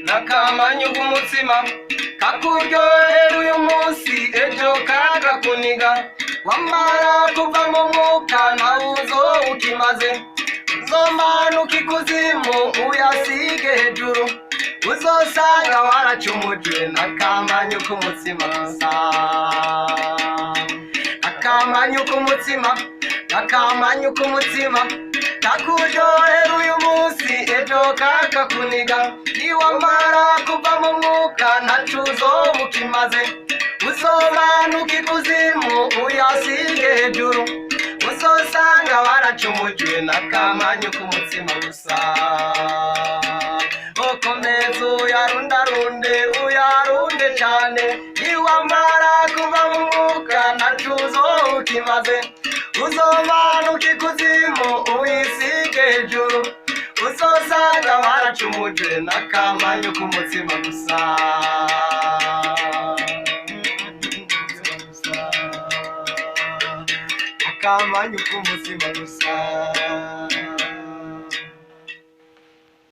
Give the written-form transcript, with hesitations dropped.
n'akamanyu k'umutsima kakuryohera uyu munsi ejo kagakuniga wamara kuva mu mwuka nawe ukimaze uzomanuka ikuzimu uyasige hejuru uzosanga waracumujwe n'akamanyu k'umutsima gusa akamanyu k'umutsima akamanyu k'umutsima kakuryohera uyu munsi ejo kakakuniga niwamara kuva mu mwuka ntaco uzoba ukimaze uzomanuka ikuzimu uyasige hejuru uzosanga waracumujwe n'akamanyu k'umutsima gusa ukomeze uyarunde cane niwamara kuva mu mwuka ntaco uzoba ukimaze uzomanuka ikuzimu uyisige hejuru uzosanga waracumujwe n'akamanyu k'umutsima gusa akamanyu k'umutsima gusa